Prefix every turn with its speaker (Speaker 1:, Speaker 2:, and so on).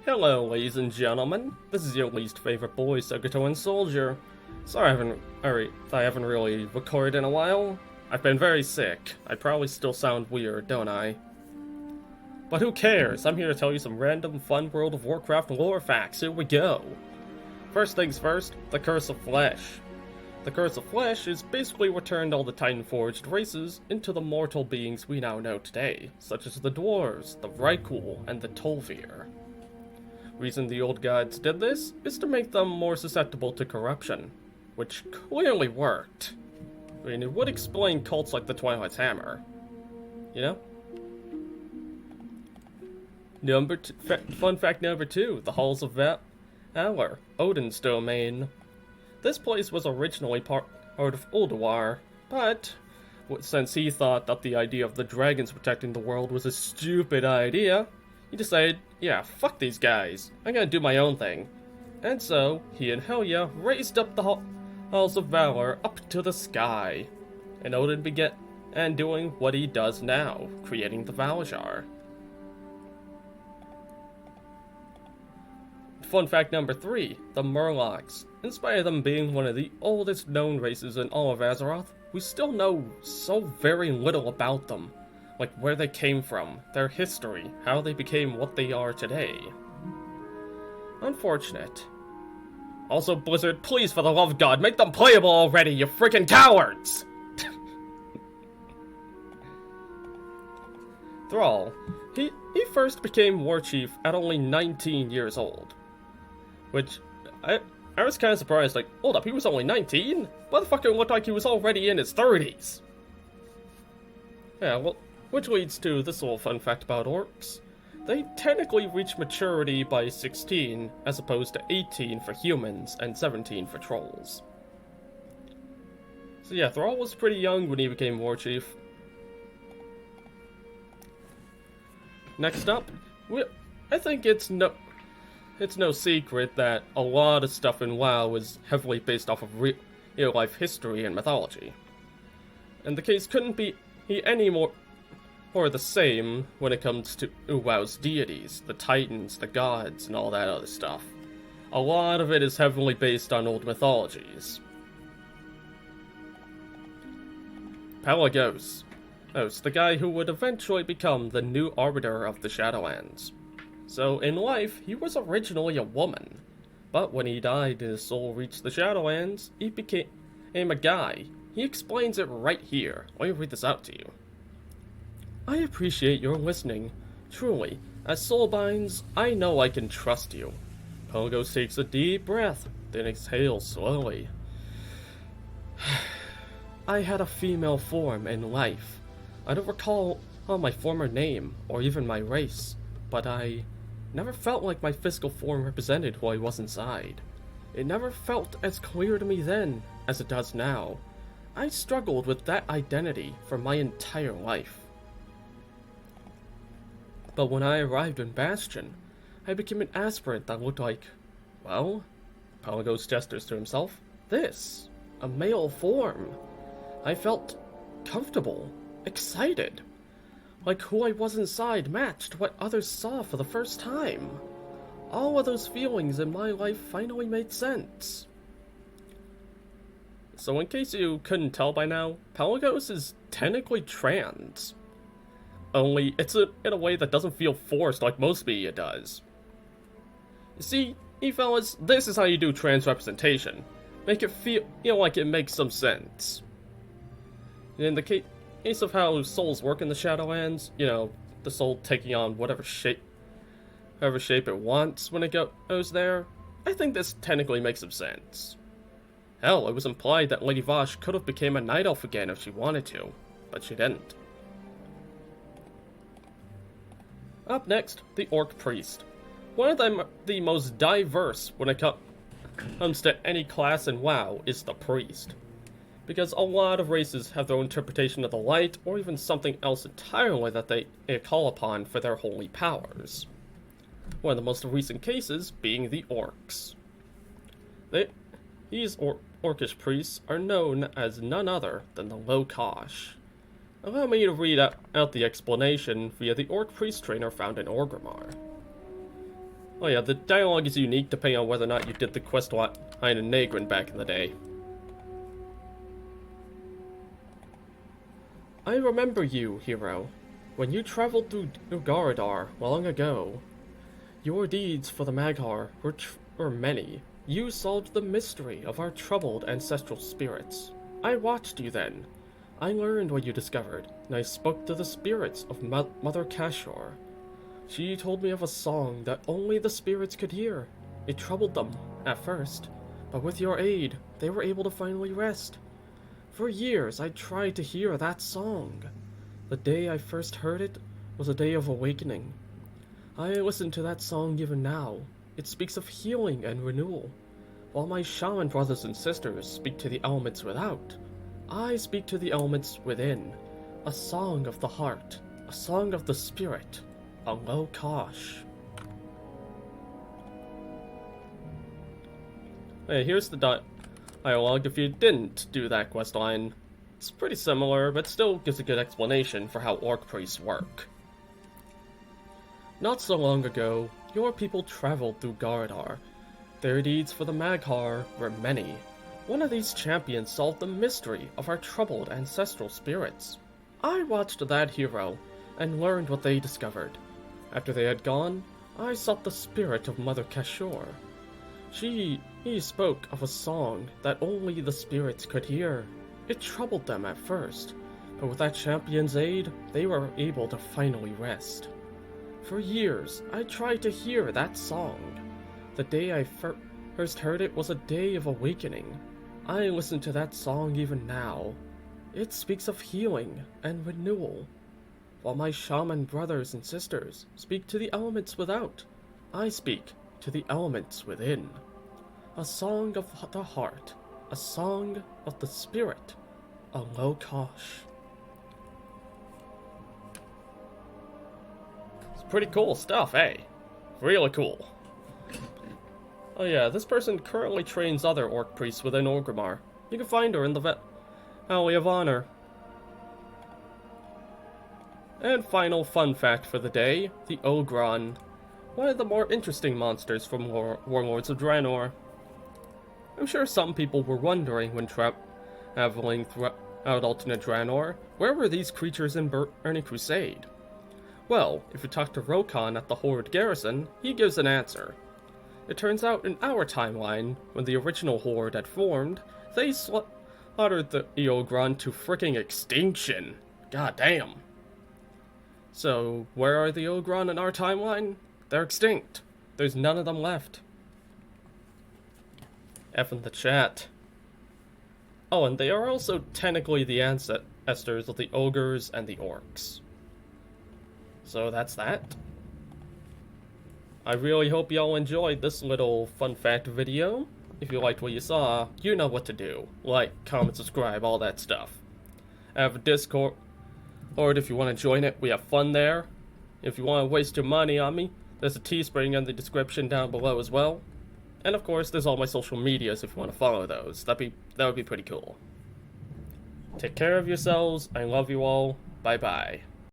Speaker 1: Hello, ladies and gentlemen. This is your least favorite boy, SocatoanSoldier. Sorry I haven't really recorded in a while. I've been very sick. I probably still sound weird, don't I? But who cares? I'm here to tell you some random fun World of Warcraft lore facts. Here we go. First things first, the Curse of Flesh. The Curse of Flesh is basically what turned all the Titan-forged races into the mortal beings we now know today, such as the Dwarves, the Vrykul, and the Tol'vir. Reason the old gods did this is to make them more susceptible to corruption, which clearly worked. I mean, it would explain cults like the Twilight's Hammer, you know? Fun fact number 2, the Halls of Valor, Odin's domain. This place was originally part of Ulduar, but since he thought that the idea of the dragons protecting the world was a stupid idea, he decided, yeah, fuck these guys, I'm gonna do my own thing. And so, he and Helya raised up the Halls of Valor up to the sky, and Odin began doing what he does now, creating the Valjar. Fun fact number 3, the Murlocs. In spite of them being one of the oldest known races in all of Azeroth, we still know so very little about them. Like where they came from, their history, how they became what they are today. Unfortunate. Also, Blizzard, please for the love of God, make them playable already, you freaking cowards! Thrall. He first became war chief at only 19 years old. Which, I was kind of surprised, like, hold up, he was only 19? Motherfucker looked like he was already in his 30s! Yeah, well, which leads to this little fun fact about orcs. They technically reach maturity by 16, as opposed to 18 for humans and 17 for trolls. So yeah, Thrall was pretty young when he became war chief. Next up, I think it's no secret that a lot of stuff in WoW is heavily based off of real-life history and mythology. And the case couldn't be any more the same when it comes to WoW's deities, the Titans, the gods, and all that other stuff. A lot of it is heavily based on old mythologies. Pelagos. The guy who would eventually become the new Arbiter of the Shadowlands. So, in life, he was originally a woman. But when he died and his soul reached the Shadowlands, he became a guy. He explains it right here. Let me read this out to you. I appreciate your listening. Truly, as Soulbinds, I know I can trust you. Pelagos takes a deep breath, then exhales slowly. I had a female form in life. I don't recall my former name, or even my race, but I never felt like my physical form represented who I was inside. It never felt as clear to me then as it does now. I struggled with that identity for my entire life. But when I arrived in Bastion, I became an aspirant that looked like, well, Pelagos gestures to himself, this, a male form. I felt comfortable, excited, like who I was inside matched what others saw for the first time. All of those feelings in my life finally made sense. So in case you couldn't tell by now, Pelagos is technically trans. Only, it's in a way that doesn't feel forced like most media does. You see, fellas, this is how you do trans representation. Make it feel, like it makes some sense. In the case of how souls work in the Shadowlands, the soul taking on whatever shape it wants when it goes there, I think this technically makes some sense. Hell, it was implied that Lady Vashj could have become a Night Elf again if she wanted to, but she didn't. Up next, the Orc Priest. One of the most diverse when it comes to any class in WoW is the Priest. Because a lot of races have their own interpretation of the light, or even something else entirely that they call upon for their holy powers. One of the most recent cases being the Orcs. These Orcish priests are known as none other than the Lokash. Allow me to read out the explanation via the Orc Priest trainer found in Orgrimmar. Oh yeah, the dialogue is unique depending on whether or not you did the quest line in Nagrin back in the day. I remember you, hero. When you traveled through Garadar long ago, your deeds for the Maghar were many. You solved the mystery of our troubled ancestral spirits. I watched you then. I learned what you discovered, and I spoke to the spirits of Mother Kashor. She told me of a song that only the spirits could hear. It troubled them, at first, but with your aid, they were able to finally rest. For years, I tried to hear that song. The day I first heard it was a day of awakening. I listen to that song even now. It speaks of healing and renewal. While my shaman brothers and sisters speak to the elements without, I speak to the elements within. A song of the heart, a song of the spirit, a low kosh. Hey, here's the dialogue if you didn't do that questline. It's pretty similar, but still gives a good explanation for how orc priests work. Not so long ago, your people traveled through Garadar. Their deeds for the Maghar were many. One of these champions solved the mystery of our troubled ancestral spirits. I watched that hero and learned what they discovered. After they had gone, I sought the spirit of Mother Kashor. He spoke of a song that only the spirits could hear. It troubled them at first, but with that champion's aid, they were able to finally rest. For years, I tried to hear that song. The day I first heard it was a day of awakening. I listen to that song even now. It speaks of healing and renewal. While my shaman brothers and sisters speak to the elements without, I speak to the elements within. A song of the heart, a song of the spirit, a low kosh. It's pretty cool stuff, eh? Really cool. Oh yeah, this person currently trains other orc priests within Orgrimmar. You can find her in the Alley of Honor. And final fun fact for the day, the Ogron. One of the more interesting monsters from Warlords of Draenor. I'm sure some people were wondering when traveling throughout alternate Draenor, where were these creatures in Burning Crusade? Well, if you talk to Rokon at the Horde Garrison, he gives an answer. It turns out in our timeline, when the original Horde had formed, they slaughtered the Ogron to fricking extinction. God damn. So, where are the Ogron in our timeline? They're extinct. There's none of them left. F in the chat. Oh, and they are also technically the ancestors of the ogres and the orcs. So that's that. I really hope y'all enjoyed this little fun fact video. If you liked what you saw, you know what to do. Like, comment, subscribe, all that stuff. I have a Discord, or if you want to join it, we have fun there. If you want to waste your money on me, there's a Teespring in the description down below as well. And of course, there's all my social medias if you want to follow those. That would be pretty cool. Take care of yourselves. I love you all. Bye-bye.